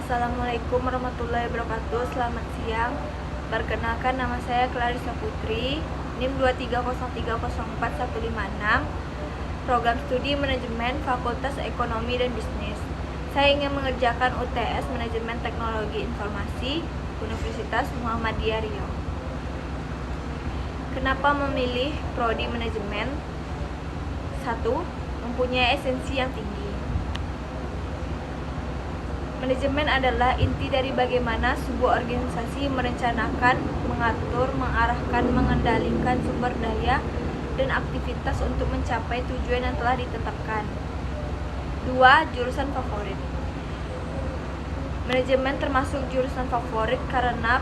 Assalamualaikum warahmatullahi wabarakatuh. Selamat siang. Perkenalkan, nama saya Clarissa Putri, NIM 230304156, Program Studi Manajemen Fakultas Ekonomi dan Bisnis. Saya ingin mengerjakan UTS Manajemen Teknologi Informasi Universitas Muhammadiyah Riau. Kenapa memilih prodi manajemen? 1. Mempunyai esensi yang tinggi. Manajemen adalah inti dari bagaimana sebuah organisasi merencanakan, mengatur, mengarahkan, mengendalikan sumber daya dan aktivitas untuk mencapai tujuan yang telah ditetapkan. 2. Jurusan favorit. Manajemen termasuk jurusan favorit karena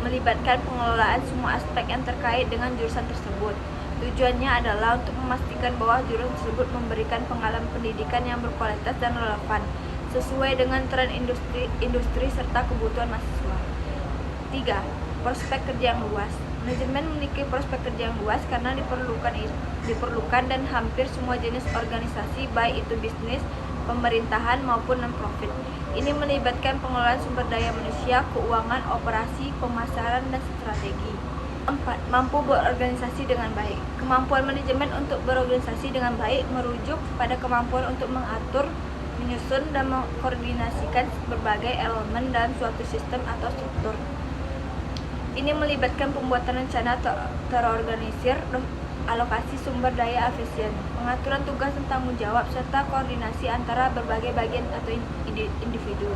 melibatkan pengelolaan semua aspek yang terkait dengan jurusan tersebut. Tujuannya adalah untuk memastikan bahwa jurusan tersebut memberikan pengalaman pendidikan yang berkualitas dan relevan sesuai dengan tren industri serta kebutuhan mahasiswa. 3. Prospek kerja yang luas. Manajemen memiliki prospek kerja yang luas karena diperlukan dan hampir semua jenis organisasi, baik itu bisnis, pemerintahan maupun non-profit. Ini melibatkan pengelolaan sumber daya manusia, keuangan, operasi, pemasaran, dan strategi. 4. Mampu berorganisasi dengan baik. Kemampuan manajemen untuk berorganisasi dengan baik merujuk pada kemampuan untuk mengatur, menyusun dan mengkoordinasikan berbagai elemen dalam suatu sistem atau struktur. Ini melibatkan pembuatan rencana terorganisir, alokasi sumber daya efisien, pengaturan tugas dan tanggung jawab, serta koordinasi antara berbagai bagian atau individu.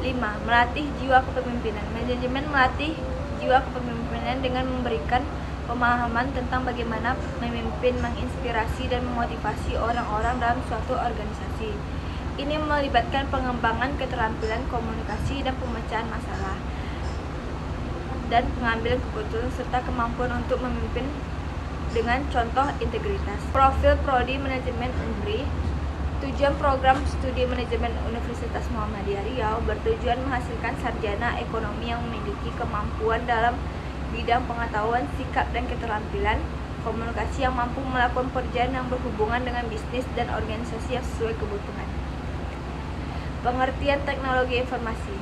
5. Melatih jiwa kepemimpinan. Manajemen melatih jiwa kepemimpinan dengan memberikan pemahaman tentang bagaimana memimpin, menginspirasi, dan memotivasi orang-orang dalam suatu organisasi. Ini melibatkan pengembangan keterampilan komunikasi dan pemecahan masalah, dan pengambilan keputusan serta kemampuan untuk memimpin dengan contoh integritas. Profil Prodi Manajemen UNBRI. Tujuan program studi manajemen Universitas Muhammadiyah Riau bertujuan menghasilkan sarjana ekonomi yang memiliki kemampuan dalam bidang pengetahuan, sikap, dan keterampilan komunikasi yang mampu melakukan pekerjaan yang berhubungan dengan bisnis dan organisasi yang sesuai kebutuhan. Pengertian teknologi informasi.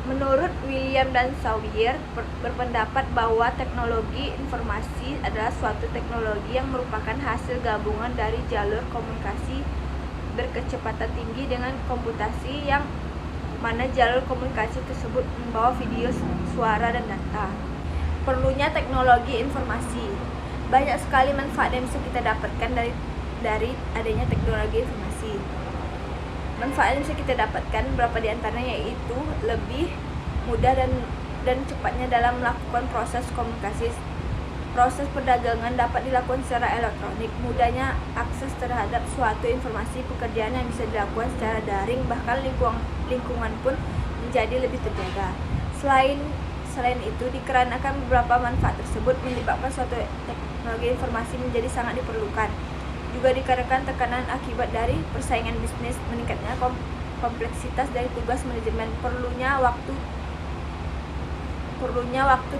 Menurut William dan Sawyer berpendapat bahwa teknologi informasi adalah suatu teknologi yang merupakan hasil gabungan dari jalur komunikasi berkecepatan tinggi dengan komputasi, yang mana jalur komunikasi tersebut membawa video, suara, dan data. Perlunya teknologi informasi. Banyak sekali manfaat yang bisa kita dapatkan dari adanya teknologi informasi. Manfaat yang bisa kita dapatkan beberapa di antaranya yaitu lebih mudah dan cepatnya dalam melakukan proses komunikasi. Proses perdagangan dapat dilakukan secara elektronik. Mudahnya akses terhadap suatu informasi pekerjaan yang bisa dilakukan secara daring, bahkan lingkungan pun menjadi lebih terjaga. Selain itu, dikarenakan beberapa manfaat tersebut menyebabkan suatu teknologi informasi menjadi sangat diperlukan. Juga dikarenakan tekanan akibat dari persaingan bisnis, meningkatnya kompleksitas dari tugas manajemen, perlunya waktu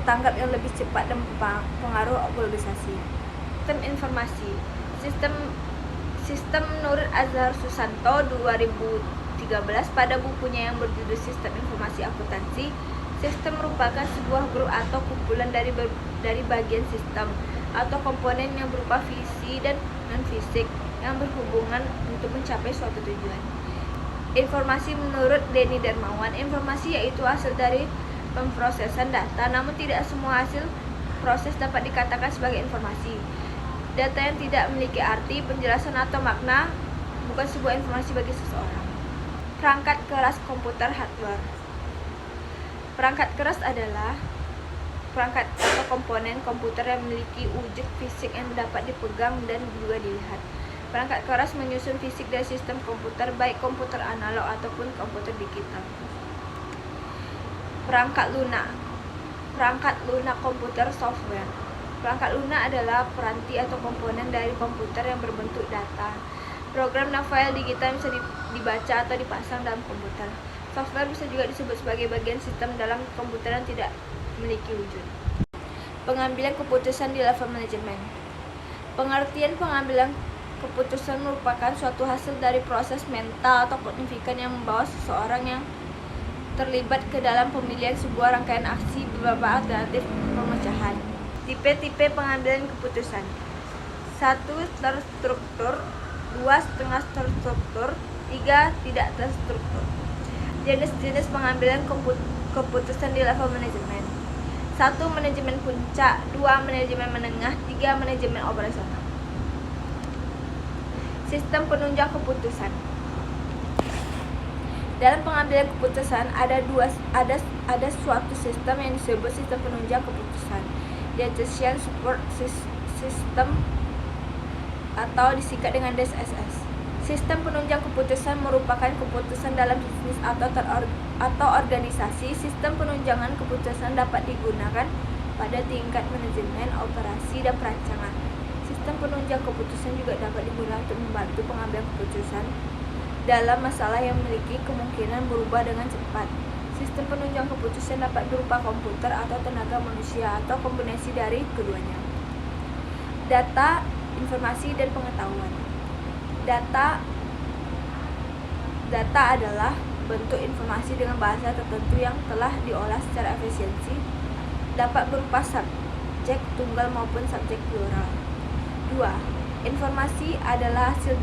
tanggap yang lebih cepat dan pengaruh globalisasi. Sistem informasi. Sistem menurut Azhar Susanto 2013 pada bukunya yang berjudul Sistem Informasi Akuntansi. Sistem merupakan sebuah grup atau kumpulan dari bagian sistem atau komponen yang berupa fisi dan non-fisik yang berhubungan untuk mencapai suatu tujuan. Informasi menurut Denny Darmawan. Informasi yaitu hasil dari pemrosesan data, namun tidak semua hasil proses dapat dikatakan sebagai informasi. Data yang tidak memiliki arti, penjelasan, atau makna bukan sebuah informasi bagi seseorang. Perangkat keras komputer hardware. Perangkat keras adalah perangkat atau komponen komputer yang memiliki wujud fisik yang dapat dipegang dan juga dilihat. Perangkat keras menyusun fisik dari sistem komputer, baik komputer analog ataupun komputer digital. Perangkat lunak. Perangkat lunak komputer software. Perangkat lunak adalah peranti atau komponen dari komputer yang berbentuk data. Program dan file digital bisa dibaca atau dipasang dalam komputer. Software bisa juga disebut sebagai bagian sistem dalam komputer yang tidak memiliki wujud. Pengambilan keputusan di level manajemen. Pengertian pengambilan Keputusan merupakan suatu hasil dari proses mental atau kognitif yang membawa seseorang yang terlibat ke dalam pemilihan sebuah rangkaian aksi beberapa alternatif pemecahan. Tipe-tipe pengambilan keputusan. 1. Terstruktur. 2. Setengah terstruktur. 3. Tidak terstruktur. Jenis-jenis pengambilan keputusan di level manajemen. 1. Manajemen puncak. 2. Manajemen menengah. 3. Manajemen operasional. Sistem penunjang keputusan. Dalam pengambilan keputusan ada suatu sistem yang disebut sistem penunjang keputusan, decision support system atau disingkat dengan DSS. Sistem penunjang keputusan merupakan keputusan dalam bisnis atau organisasi. Sistem penunjangan keputusan dapat digunakan pada tingkat manajemen, operasi, dan perancangan. Sistem penunjang keputusan juga dapat digunakan untuk membantu pengambilan keputusan dalam masalah yang memiliki kemungkinan berubah dengan cepat. Sistem penunjang keputusan dapat berupa komputer atau tenaga manusia atau kombinasi dari keduanya. Data, informasi, dan pengetahuan. Data adalah bentuk informasi dengan bahasa tertentu yang telah diolah secara efisiensi, dapat berupa subjek tunggal maupun subjek plural. 2. Informasi adalah hasil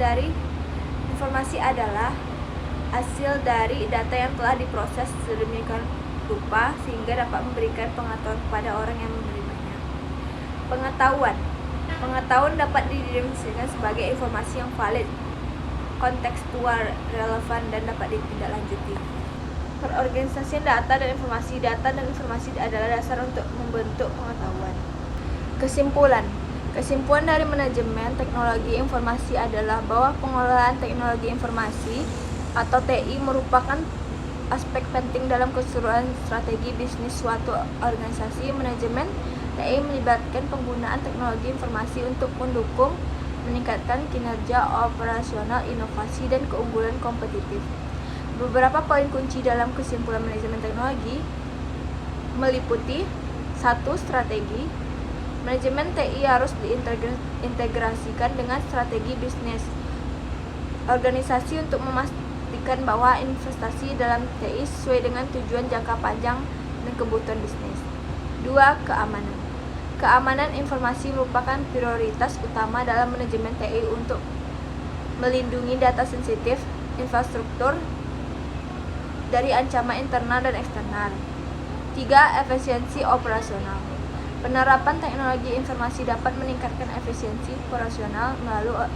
dari data yang telah diproses sedemikian rupa sehingga dapat memberikan pengetahuan kepada orang yang menerimanya. Pengetahuan dapat didefinisikan sebagai informasi yang valid, kontekstual, relevan, dan dapat ditindaklanjuti. Perorganisasian data dan informasi. Data dan informasi adalah dasar untuk membentuk pengetahuan. Kesimpulan dari manajemen teknologi informasi adalah bahwa pengelolaan teknologi informasi atau TI merupakan aspek penting dalam keseluruhan strategi bisnis suatu organisasi. Manajemen TI melibatkan penggunaan teknologi informasi untuk mendukung meningkatkan kinerja operasional, inovasi, dan keunggulan kompetitif. Beberapa poin kunci dalam kesimpulan manajemen teknologi meliputi 1. Strategi. Manajemen TI harus diintegrasikan dengan strategi bisnis organisasi untuk memastikan bahwa investasi dalam TI sesuai dengan tujuan jangka panjang dan kebutuhan bisnis. 2. Keamanan informasi merupakan prioritas utama dalam manajemen TI untuk melindungi data sensitif infrastruktur dari ancaman internal dan eksternal. 3. Efisiensi operasional. Penerapan teknologi informasi dapat meningkatkan efisiensi operasional melalui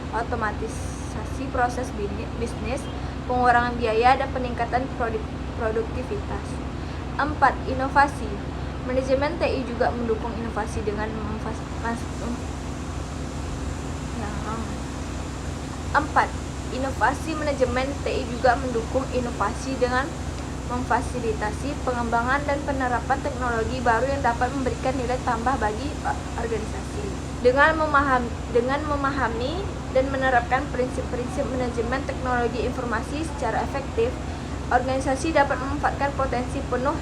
otomatisasi proses bisnis, pengurangan biaya, dan peningkatan produktivitas. 4. Inovasi. Manajemen TI juga mendukung inovasi dengan Manajemen TI juga mendukung inovasi dengan memfasilitasi pengembangan dan penerapan teknologi baru yang dapat memberikan nilai tambah bagi organisasi. Dengan memahami dan menerapkan prinsip-prinsip manajemen teknologi informasi secara efektif, organisasi dapat memanfaatkan potensi penuh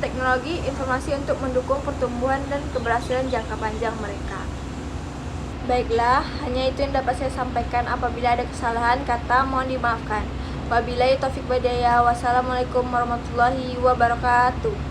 teknologi informasi untuk mendukung pertumbuhan dan keberhasilan jangka panjang mereka. Baiklah, hanya itu yang dapat saya sampaikan. Apabila ada kesalahan kata, mohon dimaafkan. Wabillahi taufik wal hidayah. Wassalamualaikum warahmatullahi wabarakatuh.